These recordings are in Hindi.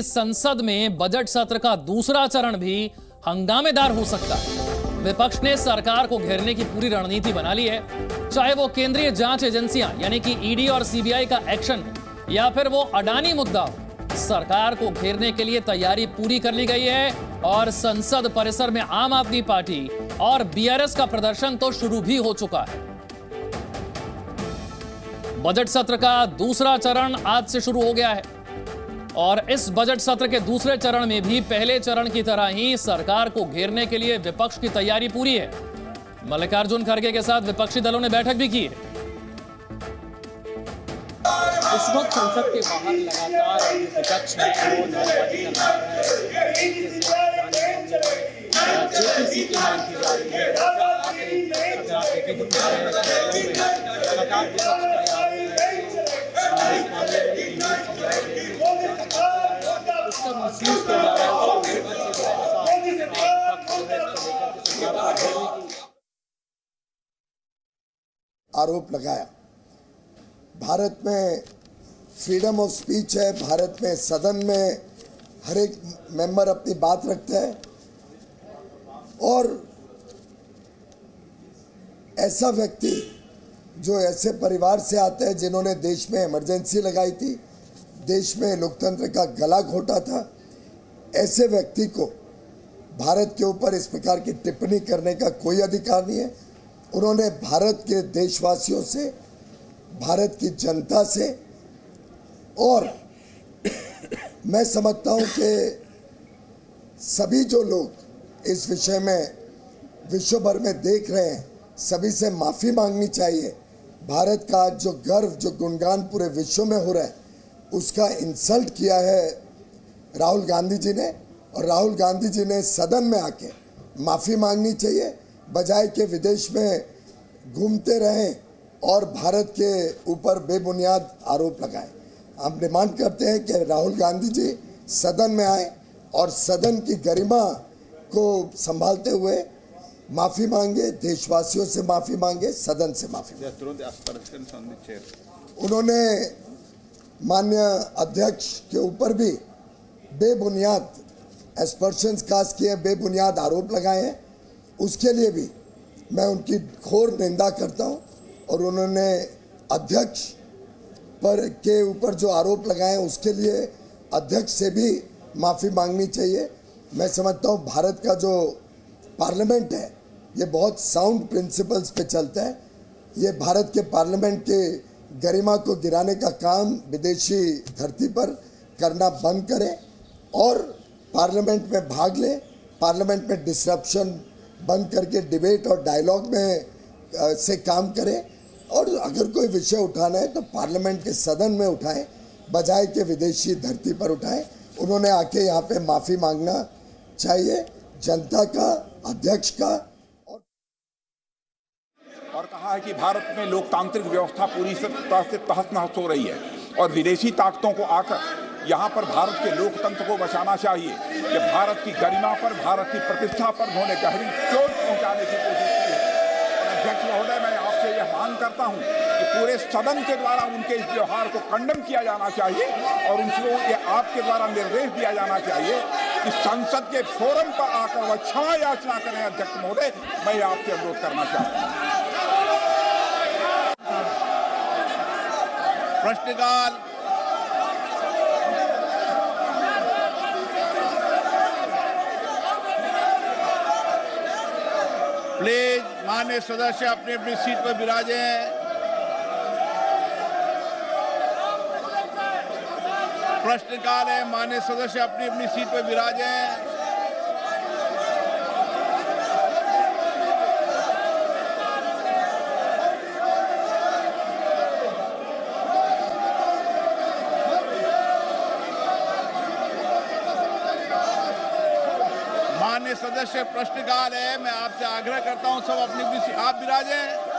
कि संसद में बजट सत्र का दूसरा चरण भी हंगामेदार हो सकता है। विपक्ष ने सरकार को घेरने की पूरी रणनीति बना ली है, चाहे वो केंद्रीय जांच एजेंसियां यानी कि ईडी और सीबीआई का एक्शन हो या फिर वो अडानी मुद्दा हो। सरकार को घेरने के लिए तैयारी पूरी कर ली गई है और संसद परिसर में आम आदमी पार्टी और बीआरएस का प्रदर्शन तो शुरू भी हो चुका है। बजट सत्र का दूसरा चरण आज से शुरू हो गया है और इस बजट सत्र के दूसरे चरण में भी पहले चरण की तरह ही सरकार को घेरने के लिए विपक्ष की तैयारी पूरी है। मल्लिकार्जुन खड़गे के साथ विपक्षी दलों ने बैठक भी की है। इस वक्त संसद के बाहर लगातार विपक्ष है वो नारेबाजी कर रहा है। जेपीसी की मांग की जा रही है। अगर आप देखें तो लगातार विपक्ष का आरोप लगाया। भारत में फ्रीडम ऑफ स्पीच है, भारत में सदन में हर एक मेंबर अपनी बात रखता है और ऐसा व्यक्ति जो ऐसे परिवार से आता है जिन्होंने देश में इमरजेंसी लगाई थी, देश में लोकतंत्र का गला घोटा था, ऐसे व्यक्ति को भारत के ऊपर इस प्रकार की टिप्पणी करने का कोई अधिकार नहीं है। उन्होंने भारत के देशवासियों से, भारत की जनता से और मैं समझता हूं कि सभी जो लोग इस विषय में विश्व भर में देख रहे हैं, सभी से माफ़ी मांगनी चाहिए। भारत का जो गर्व, जो गुणगान पूरे विश्व में हो रहा है, उसका इंसल्ट किया है राहुल गांधी जी ने और राहुल गांधी जी ने सदन में आके माफ़ी मांगनी चाहिए, बजाय के विदेश में घूमते रहें और भारत के ऊपर बेबुनियाद आरोप लगाएं। हम डिमांड करते हैं कि राहुल गांधी जी सदन में आए और सदन की गरिमा को संभालते हुए माफ़ी मांगे, देशवासियों से माफ़ी मांगे, सदन से माफ़ी मांगे। उन्होंने माननीय अध्यक्ष के ऊपर भी बेबुनियाद एस्पर्शंस कास्ट किए, बेबुनियाद आरोप लगाए हैं। उसके लिए भी मैं उनकी घोर निंदा करता हूं और उन्होंने अध्यक्ष पर के ऊपर जो आरोप लगाए हैं उसके लिए अध्यक्ष से भी माफ़ी मांगनी चाहिए। मैं समझता हूं भारत का जो पार्लियामेंट है ये बहुत साउंड प्रिंसिपल्स पे चलता है। ये भारत के पार्लियामेंट के गरिमा को गिराने का काम विदेशी धरती पर करना बंद करें और पार्लियामेंट में भाग लें, पार्लियामेंट में डिसरप्शन बंद करके डिबेट और डायलॉग में से काम करें और अगर कोई विषय उठाना है तो पार्लियामेंट के सदन में उठाएं, बजाय के विदेशी धरती पर उठाएं। उन्होंने आके यहाँ पे माफ़ी मांगना चाहिए जनता का, अध्यक्ष का। और कहा है कि भारत में लोकतांत्रिक व्यवस्था पूरी तरह से तहस-नहस हो रही है और विदेशी ताकतों को आकर यहाँ पर भारत के लोकतंत्र को बचाना चाहिए कि भारत की गरिमा पर, भारत की प्रतिष्ठा पर उन्होंने गहरी चोट पहुँचाने की कोशिश की है। और अध्यक्ष महोदय, मैं आपसे यह मांग करता हूँ कि पूरे सदन के द्वारा उनके इस व्यवहार को खंडन किया जाना चाहिए और उनको ये आपके द्वारा निर्देश दिया जाना चाहिए कि संसद के फोरम पर आकर वह क्षमा याचना करें। अध्यक्ष महोदय, मैं आपसे अनुरोध करना चाहता हूँ। प्रश्नकाल प्लीज माननीय सदस्य अपनी अपनी सीट पर विराजें। प्रश्नकाल है, माननीय सदस्य अपनी अपनी सीट पर विराजें। माननीय सदस्य, प्रश्नकाल है, मैं आपसे आग्रह करता हूं सब अपनी अपनी आप विराजें।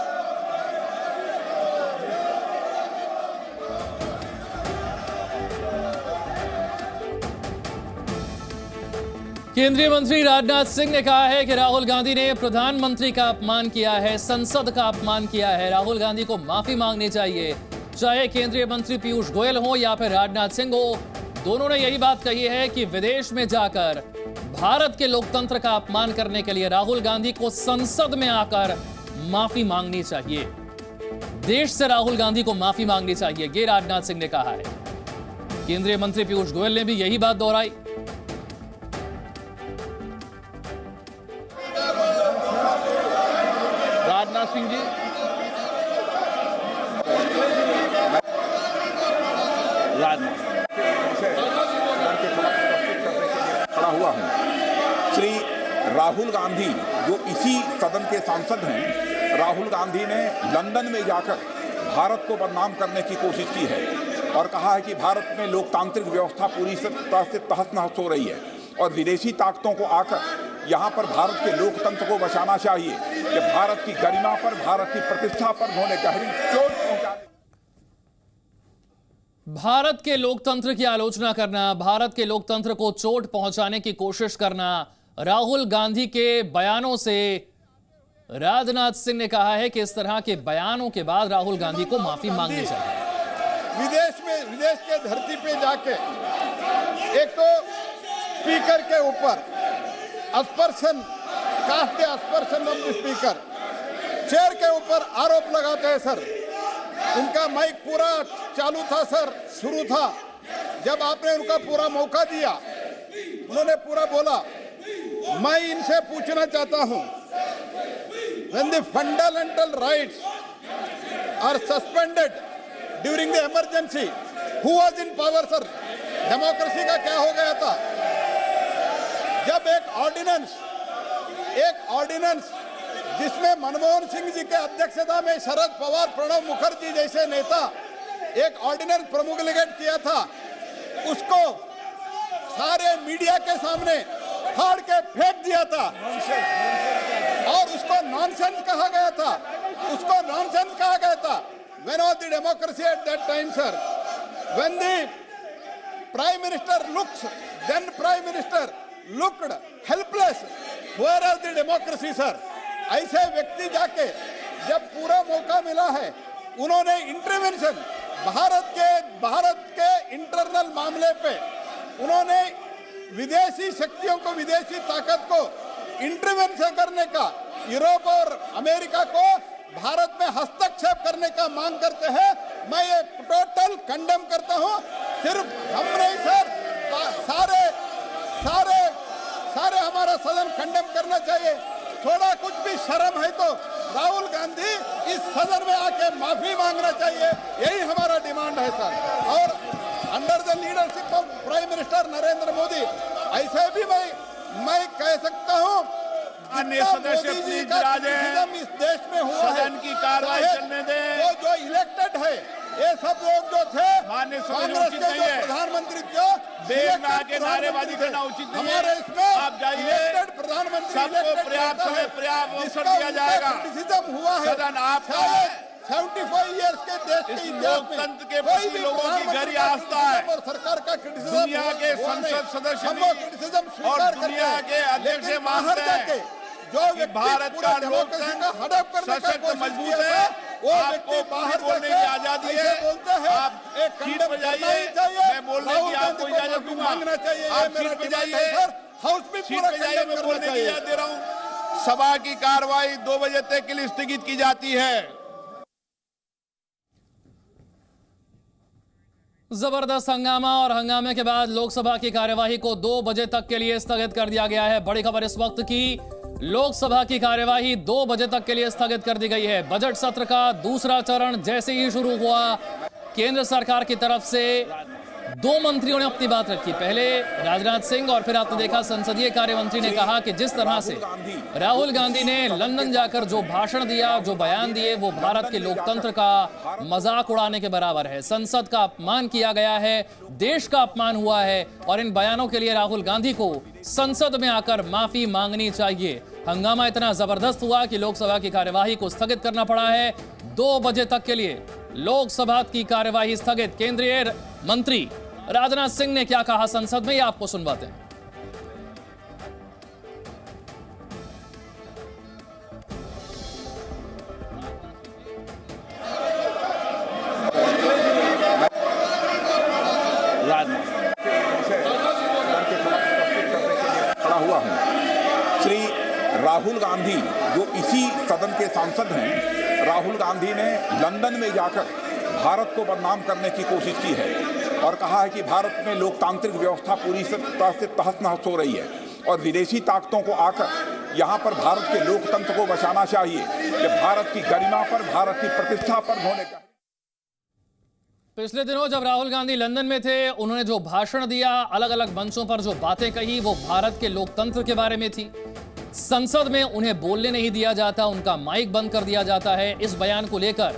केंद्रीय मंत्री राजनाथ सिंह ने कहा है कि राहुल गांधी ने प्रधानमंत्री का अपमान किया है, संसद का अपमान किया है। राहुल गांधी को माफी मांगनी चाहिए, चाहे केंद्रीय मंत्री पीयूष गोयल हो या फिर राजनाथ सिंह हो। दोनों ने यही बात कही है कि विदेश में जाकर भारत के लोकतंत्र का अपमान करने के लिए राहुल गांधी को संसद में आकर माफी मांगनी चाहिए। देश से राहुल गांधी को माफी मांगनी चाहिए, ये राजनाथ सिंह ने कहा है। केंद्रीय मंत्री पीयूष गोयल ने भी यही बात दोहराई। राजनाथ सिंह जी, खड़ा हुआ हूं। श्री राहुल गांधी जो इसी सदन के सांसद हैं, राहुल गांधी ने लंदन में जाकर भारत को बदनाम करने की कोशिश की है और कहा है कि भारत में लोकतांत्रिक व्यवस्था पूरी तरह से तहस नहस हो रही है और विदेशी ताकतों को आकर यहाँ पर भारत के लोकतंत्र को बचाना चाहिए कि भारत की गरिमा पर, भारत की प्रतिष्ठा पर उन्होंने गहरी चोट पहुंचा। भारत के लोकतंत्र की आलोचना करना, भारत के लोकतंत्र को चोट पहुंचाने की कोशिश करना, राहुल गांधी के बयानों से राजनाथ सिंह ने कहा है कि इस तरह के बयानों के बाद राहुल गांधी को माफी मांगनी चाहिए। विदेश के धरती पे जाके एक तो स्पीकर के ऊपर aspersion, cast aspersion of the speaker, chair के ऊपर आरोप लगाते हैं सर। उनका माइक पूरा चालू था सर, शुरू था, जब आपने उनका पूरा मौका दिया, उन्होंने पूरा बोला। मैं इनसे पूछना चाहता हूं, when the fundamental rights are suspended during the emergency, who was in power sir? Democracy का क्या हो गया था? जब एक ऑर्डिनेंस जिसमें मनमोहन सिंह जी के अध्यक्षता में शरद पवार, प्रणब मुखर्जी जैसे नेता एक ऑर्डिनेंस प्रोमुगेट किया था, उसको सारे मीडिया के सामने फाड़ के फेंक दिया था और उसको नॉनसेंस कहा गया था, When was the democracy at that time, sir? When the Prime Minister then Prime Minister looked helpless, where is the democracy, sir? ऐसे व्यक्ति जाके जब पूरा मौका मिला है, उन्होंने इंटरवेंशन भारत के इंटरनल मामले पे उन्होंने विदेशी शक्तियों को, विदेशी ताकत को इंटरवेंशन करने का, यूरोप और अमेरिका को भारत में हस्तक्षेप करने का मांग करते हैं। मैं ये टोटल कंडेम करता हूं। सिर्फ हम नहीं सर, सारे हमारा सदन कंडेम करना चाहिए। थोड़ा कुछ भी शर्म है तो राहुल गांधी इस सदन में आके माफी मांगना चाहिए, यही हमारा डिमांड है सर। और under the leadership of prime minister Narendra Modi, ऐसे भी मैं कह सकता हूं, सदस्य प्लीज राजे, इस देश में हुआ है, सदन की कार्रवाई चलने दें। वो जो इलेक्टेड है, ये सब लोग जो थे कांग्रेस के जो प्रधानमंत्री जो देर में आके नारेबाजी करना उचित नहीं है। हमारे इसमें आप जाइए, प्रधानमंत्री सबको पर्याप्त अवसर दिया जाएगा। क्रिटिसिज्म हुआ है, सदन आपका है, 75 इयर्स के देश के इस इतिहास में लोकतंत्र के प्रति लोगों की गहरी आस्था है। और सरकार का क्रिटिसिज्म, दुनिया के संसद सदस्य हम वो क्रिटिसिज्म और स्वीकार दुनिया करते के हैं, अध्यक्ष लेकिन मानते बाहर जाके हैं जो कि व्यक्ति भारत पूरा का डेमोक्रेसी का हड़प करने का सशक्त कोशिश मजबूत किया है। था, वो व्यक्ति आपको बाहर बोलने जाके की आजादी है। ऐसे बोलते हैं, आप एक सीट कंडेम पर करना जाइए, ही चाहिए, मैं बोलने राहुल की गांधी आपको को इजाजत माफी दूंगा। मांगना चाहिए, ये आप मेरा सीट पर डिमांड जाइए, है सर। हाउस में सीट पूरा पे जाइए, कंडेम मैं करना बोलने की चाहिए। इजाजत दे रहा हूँ। सभा की कार्रवाई 2 बजे तक के लिए स्थगित की जाती है। जबरदस्त हंगामा और हंगामे के बाद लोकसभा की कार्यवाही को 2 बजे तक के लिए स्थगित कर दिया गया है। बड़ी खबर इस वक्त की, लोकसभा की कार्यवाही 2 बजे तक के लिए स्थगित कर दी गई है। बजट सत्र का दूसरा चरण जैसे ही शुरू हुआ, केंद्र सरकार की तरफ से 2 मंत्रियों ने अपनी बात रखी। पहले राजनाथ सिंह और फिर आपने देखा संसदीय कार्य मंत्री ने कहा कि जिस तरह से राहुल गांधी ने लंदन जाकर जो भाषण दिया, जो बयान दिए, वो भारत के लोकतंत्र का मजाक उड़ाने के बराबर है। संसद का अपमान किया गया है, देश का अपमान हुआ है और इन बयानों के लिए राहुल गांधी को संसद में आकर माफी मांगनी चाहिए। हंगामा इतना जबरदस्त हुआ कि लोकसभा की कार्यवाही को स्थगित करना पड़ा है। 2 बजे तक के लिए लोकसभा की कार्यवाही स्थगित। केंद्रीय मंत्री राजनाथ सिंह ने क्या कहा संसद में, ये आपको सुनवाते हैं। श्री राहुल गांधी जो इसी सदन के सांसद हैं, राहुल गांधी ने लंदन में जाकर भारत को बदनाम करने की कोशिश की है और कहा है कि भारत में लोकतांत्रिक व्यवस्था पूरी तरह से तहस-नहस हो रही है और विदेशी ताकतों को आकर यहाँ पर भारत के लोकतंत्र को बचाना चाहिए कि भारत की गरिमा पर, भारत की प्रतिष्ठा पर होने का। पिछले दिनों जब राहुल गांधी लंदन में थे, उन्होंने जो भाषण दिया, अलग अलग मंचों पर जो बातें कही, वो भारत के लोकतंत्र के बारे में थी। संसद में उन्हें बोलने नहीं दिया जाता, उनका माइक बंद कर दिया जाता है। इस बयान को लेकर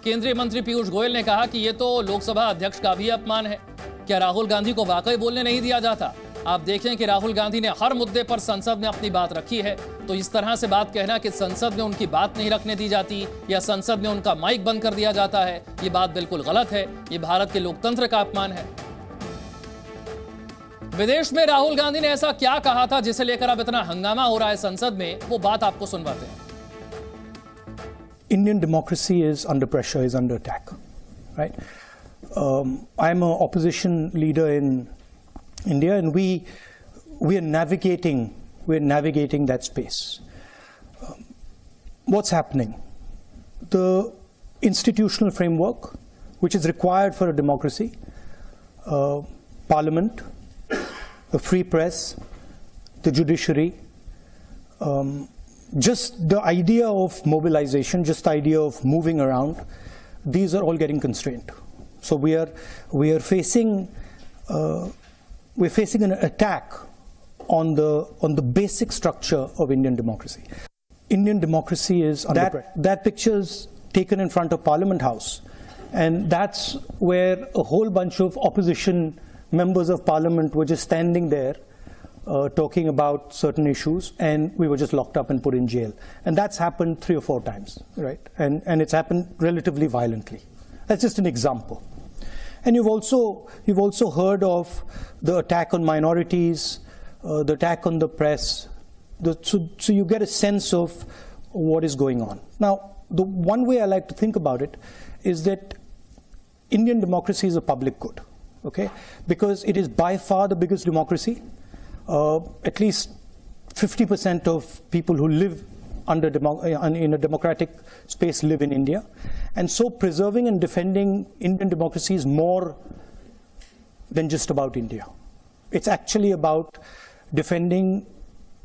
केंद्रीय मंत्री पीयूष गोयल ने कहा कि यह तो लोकसभा अध्यक्ष का भी अपमान है। क्या राहुल गांधी को वाकई बोलने नहीं दिया जाता? आप देखें कि राहुल गांधी ने हर मुद्दे पर संसद में अपनी बात रखी है, तो इस तरह से बात कहना कि संसद में उनकी बात नहीं रखने दी जाती या संसद में उनका माइक बंद कर दिया जाता है, ये बात बिल्कुल गलत है। ये भारत के लोकतंत्र का अपमान है। विदेश में राहुल गांधी ने ऐसा क्या कहा था जिसे लेकर अब इतना हंगामा हो रहा है संसद में, वो बात आपको सुनवाते हैं। Indian democracy is under pressure, is under attack, right? I'm an opposition leader in India, and we are navigating that space. What's happening? The institutional framework, which is required for a democracy, parliament, the free press, the judiciary, just the idea of mobilization, just the idea of moving around, these are all getting constrained. So we are facing an attack on the basic structure of Indian democracy. Indian democracy is under pressure. That picture is taken in front of Parliament House, and that's where a whole bunch of opposition members of Parliament were just standing there talking about certain issues, and we were just locked up and put in jail. And that's happened 3 or 4 times, right? And it's happened relatively violently. That's just an example. And you've also heard of the attack on minorities, the attack on the press. So you get a sense of what is going on. Now, the one way I like to think about it is that Indian democracy is a public good, okay? Because it is by far the biggest democracy. At least 50% of people who live in a democratic space live in India. And so preserving and defending Indian democracy is more than just about India. It's actually about defending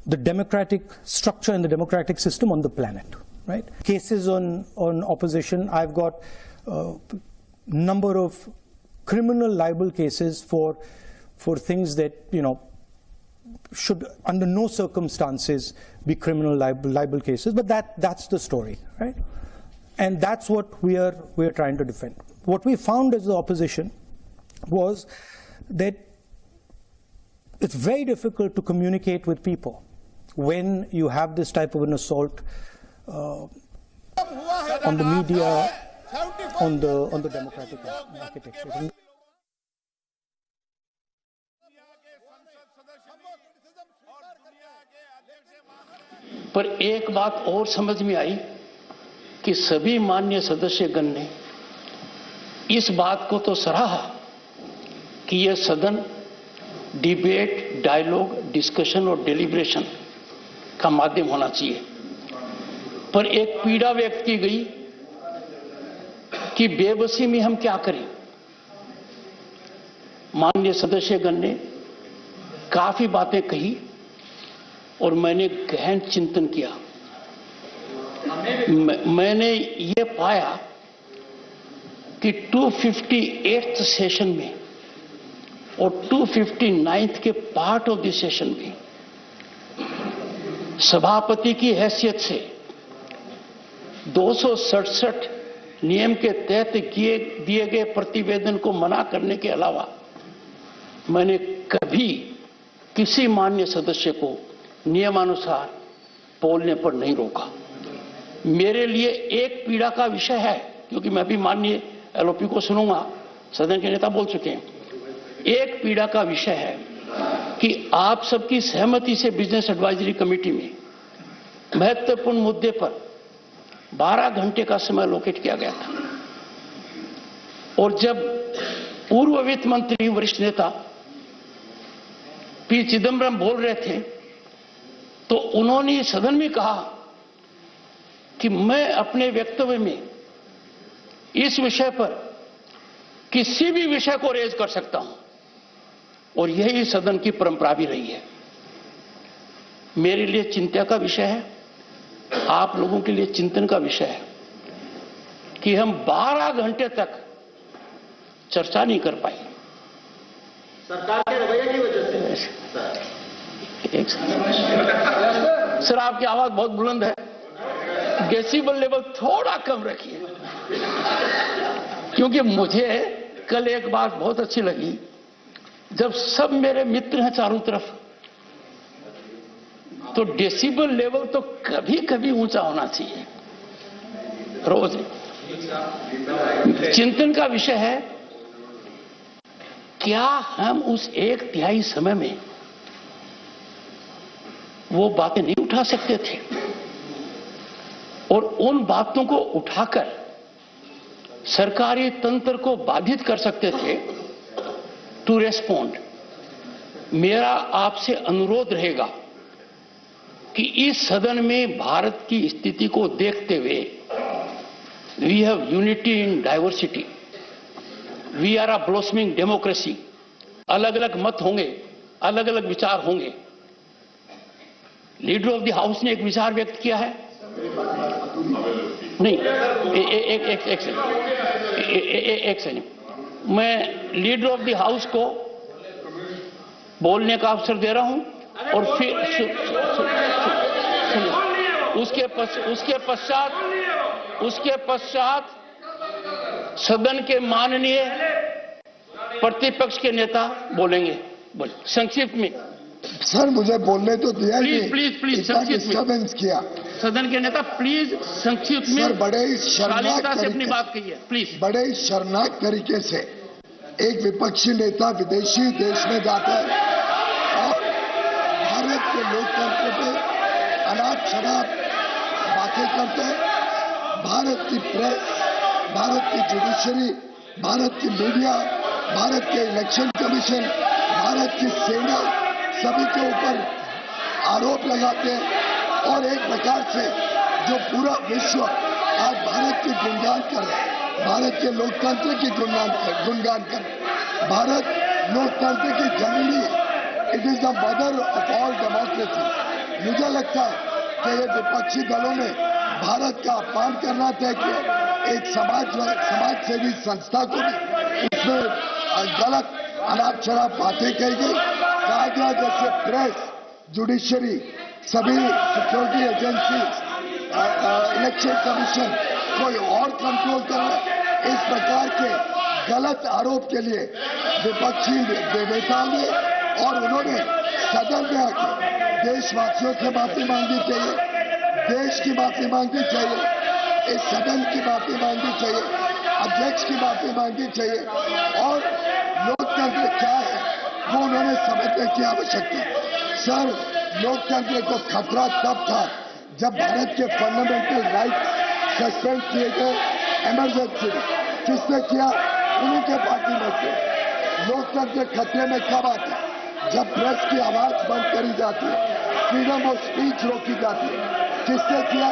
the democratic structure and the democratic system on the planet, right? Cases on opposition, I've got a number of criminal libel cases for things that, you know, should under no circumstances be criminal libel cases, but that's the story, right? And that's what we are trying to defend. What we found as the opposition was that it's very difficult to communicate with people when you have this type of an assault on the media, on the democratic architecture. पर एक बात और समझ में आई कि सभी माननीय सदस्यगण ने इस बात को तो सराहा कि यह सदन डिबेट, डायलॉग, डिस्कशन और डेलिब्रेशन का माध्यम होना चाहिए। पर एक पीड़ा व्यक्त की गई कि बेबसी में हम क्या करें। माननीय सदस्यगण ने काफी बातें कही और मैंने गहन चिंतन किया। मैंने ये पाया कि 258th सेशन में और 259th के पार्ट ऑफ दिस सेशन में सभापति की हैसियत से 267 नियम के तहत दिए गए प्रतिवेदन को मना करने के अलावा मैंने कभी किसी माननीय सदस्य को नियमानुसार बोलने पर नहीं रोका। मेरे लिए एक पीड़ा का विषय है, क्योंकि मैं भी माननीय एलओपी को सुनूंगा, सदन के नेता बोल चुके हैं। एक पीड़ा का विषय है कि आप सबकी सहमति से बिजनेस एडवाइजरी कमेटी में महत्वपूर्ण मुद्दे पर 12 घंटे का समय एलोकेट किया गया था, और जब पूर्व वित्त मंत्री वरिष्ठ नेता पी चिदम्बरम बोल रहे थे तो उन्होंने सदन में कहा कि मैं अपने वक्तव्य में इस विषय पर किसी भी विषय को रेज कर सकता हूं, और यही सदन की परंपरा भी रही है। मेरे लिए चिंता का विषय है, आप लोगों के लिए चिंतन का विषय है कि हम 12 घंटे तक चर्चा नहीं कर पाए। सरकार के रवैये की वजह से। सर, आपकी आवाज बहुत बुलंद है, डेसिबल लेवल थोड़ा कम रखिए, क्योंकि मुझे कल एक बात बहुत अच्छी लगी, जब सब मेरे मित्र हैं चारों तरफ, तो डेसिबल लेवल तो कभी कभी ऊंचा होना चाहिए। रोज चिंतन का विषय है, क्या हम उस 1/3 समय में वो बातें नहीं उठा सकते थे, और उन बातों को उठाकर सरकारी तंत्र को बाधित कर सकते थे टू रेस्पॉन्ड। मेरा आपसे अनुरोध रहेगा कि इस सदन में भारत की स्थिति को देखते हुए, we have unity in diversity, we are a blossoming democracy, अलग अलग मत होंगे, अलग अलग विचार होंगे। लीडर ऑफ द हाउस ने एक विचार व्यक्त किया है, नहीं, एक सेकंड, मैं लीडर ऑफ द हाउस को बोलने का अवसर दे रहा हूं, और फिर उसके पश्चात सदन के माननीय प्रतिपक्ष के नेता बोलेंगे। बोले संक्षिप्त में। सर, मुझे बोलने तो दिया ही नहीं। प्लीज डिस्टर्बेंस किया। सदन के नेता प्लीज संक्षिप्त में। सर, बड़े ही शर्मनाक से अपनी बात कही है, प्लीज। बड़े ही शर्मनाक तरीके से एक विपक्षी नेता विदेशी देश में जाता है और भारत के लोकतंत्र पे अनाप शराब बातें करते हैं। भारत की प्रेस, भारत की जुडिशरी, भारत की मीडिया, भारत के इलेक्शन कमीशन, भारत की सेना, सभी के ऊपर आरोप लगाते हैं, और एक प्रकार से जो पूरा विश्व आज भारत की गुणगान कर रहा है, भारत के लोकतंत्र की गुणगान कर रहा है। भारत लोकतंत्र की जननी है, it is the mother of all democracy. मुझे लगता है कि ये विपक्षी दलों ने भारत का अपमान करना तय किया। एक समाज सेवी संस्था को भी इसमें गलत अनाप शराब बातें कही गई। कहा गया जैसे प्रेस, जुडिशरी, सभी सिक्योरिटी एजेंसी, इलेक्शन कमीशन कोई और कंट्रोल कर रहा है। इस प्रकार के गलत आरोप के लिए विपक्षी नेताओं ने और उन्होंने सदन में आकर देशवासियों से माफी मांगनी चाहिए, देश की माफी मांगनी चाहिए, इस सदन की माफी मांगनी चाहिए, अध्यक्ष की माफी मांगनी चाहिए, और लोकतंत्र क्या है वो उन्होंने समझने की आवश्यकता है। सर, लोकतंत्र को खतरा तब था जब भारत के फंडामेंटल राइट्स सस्पेंड किए गए इमरजेंसी में। किसने किया? उन्हीं के पार्टी में से। लोकतंत्र खतरे में कब आता है? जब प्रेस की आवाज बंद करी जाती है, फ्रीडम ऑफ स्पीच रोकी जाती है। किसने किया?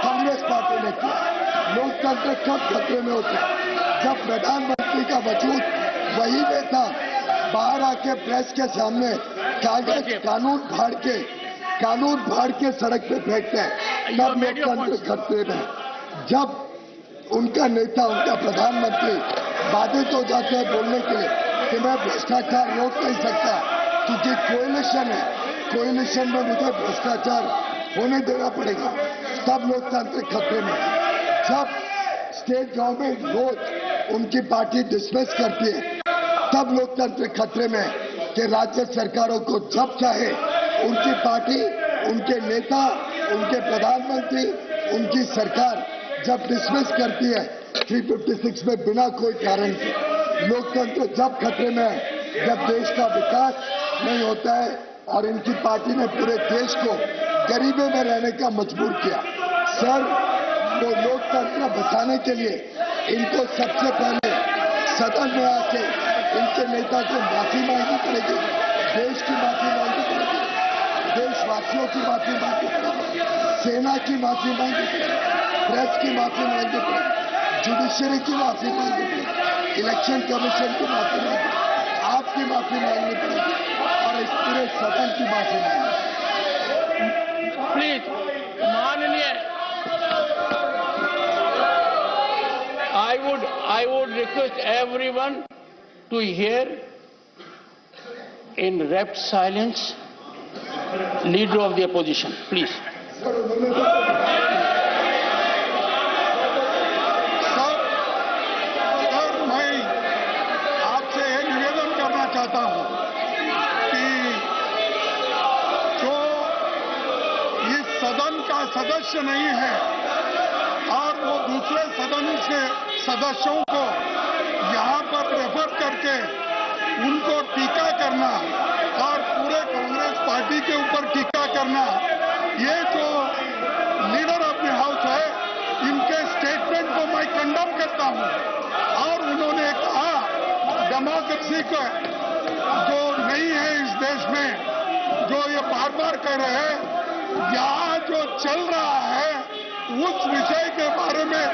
कांग्रेस पार्टी ने किया। लोकतंत्र कब खतरे में होता है? जब प्रधानमंत्री का वजूद वही नेता बाहर आके प्रेस के सामने कानून फाड़ के सड़क पे फेंकते हैं, तब लोकतंत्र खतरे में। जब उनका नेता, उनका प्रधानमंत्री बाधित हो जाते हैं बोलने के लिए कि मैं भ्रष्टाचार रोक नहीं सकता क्योंकि कोएलिशन है, कोएलिशन में मुझे भ्रष्टाचार होने देना पड़ेगा, तब लोकतंत्र खतरे में। जब स्टेट गवर्नमेंट रोज उनकी पार्टी डिसमिस करती है, तब लोकतंत्र खतरे में कि राज्य सरकारों को जब चाहे उनकी पार्टी, उनके नेता, उनके प्रधानमंत्री, उनकी सरकार जब डिसमिस करती है 356 में बिना कोई कारण के। लोकतंत्र जब खतरे में है जब देश का विकास नहीं होता है, और इनकी पार्टी ने पूरे देश को गरीबी में रहने का मजबूर किया। सर, वो लोकतंत्र बचाने के लिए इनको सबसे पहले सदन में आके इनके नेता को माफी मांगनी पड़ेगी, देश की माफी मांगनी पड़ेगी, देश देशवासियों की माफी मांगनी पड़ेगी, सेना की माफी मांगनी पड़ेगी, प्रेस की माफी मांगनी पड़ेगी, जुडिशरी की माफी मांगनी पड़ेगी, इलेक्शन कमीशन की माफी मांगनी पड़ेगी, आपकी माफी मांगनी पड़ेगी और इस पूरे सदन की माफी मांगनी पड़ेगी। प्लीज माननीय, I would request everyone to hear in rapt silence leader of the opposition, please. Sir, मैं आपसे यह निवेदन करना चाहता हूं कि जो इस सदन का सदस्य नहीं है और वो दूसरे सदन से सदस्यों को यहां पर रेफर करके उनको टीका करना और पूरे कांग्रेस पार्टी के ऊपर टीका करना, ये जो लीडर ऑफ द हाउस है, इनके स्टेटमेंट को मैं कंडम करता हूं। और उन्होंने कहा डेमोक्रेसी का जो नहीं है इस देश में, जो ये बार बार कह रहे हैं, यहाँ जो चल रहा है उस विषय के बारे में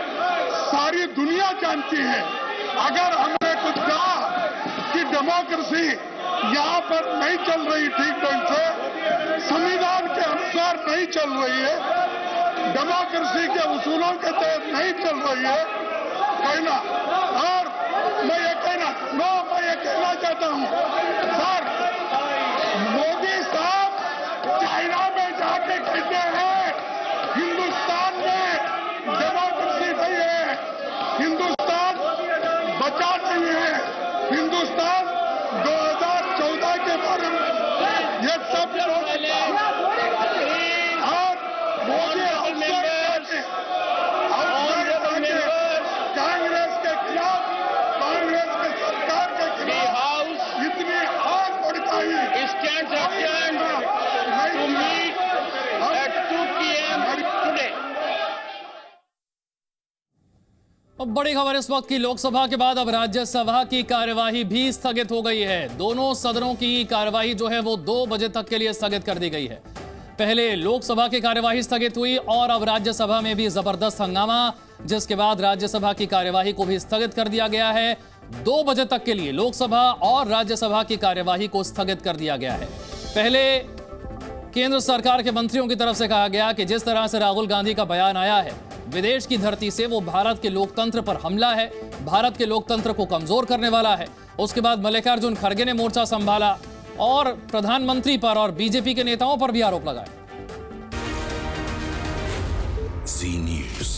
सारी दुनिया जानती है। अगर हमने कुछ कहा कि डेमोक्रेसी यहाँ पर नहीं चल रही ठीक ढंग से, संविधान के अनुसार नहीं चल रही है, डेमोक्रेसी के उसूलों के तहत नहीं चल रही है कहना, और मैं ये कहना चाहता हूँ सर, मोदी साहब चाइना में जाके कहते हैं हिंदुस्तान में डेमोक्रेसी नहीं है, हिंदुस्तान बचा नहीं है, हिंदुस्तान 2014 के बारे में ये सब लोग और मोदी कांग्रेस के खिलाफ, कांग्रेस के सरकार के खिलाफ इतनी आग भड़काई to meet at 2 p.m. today. अब बड़ी खबर इस वक्त की, लोकसभा के बाद अब राज्यसभा की कार्यवाही भी स्थगित हो गई है। दोनों सदनों की कार्यवाही जो है वो 2 बजे तक के लिए स्थगित कर दी गई है। पहले लोकसभा की कार्यवाही स्थगित हुई और अब राज्यसभा में भी जबरदस्त हंगामा, जिसके बाद राज्यसभा की कार्यवाही को भी स्थगित कर दिया गया है। 2 बजे तक के लिए लोकसभा और राज्यसभा की कार्यवाही को स्थगित कर दिया गया है। पहले केंद्र सरकार के मंत्रियों की तरफ से कहा गया कि जिस तरह से राहुल गांधी का बयान आया है विदेश की धरती से, वो भारत के लोकतंत्र पर हमला है, भारत के लोकतंत्र को कमजोर करने वाला है। उसके बाद मल्लिकार्जुन खड़गे ने मोर्चा संभाला और प्रधानमंत्री पर और बीजेपी के नेताओं पर भी आरोप लगाए। जी न्यूज़।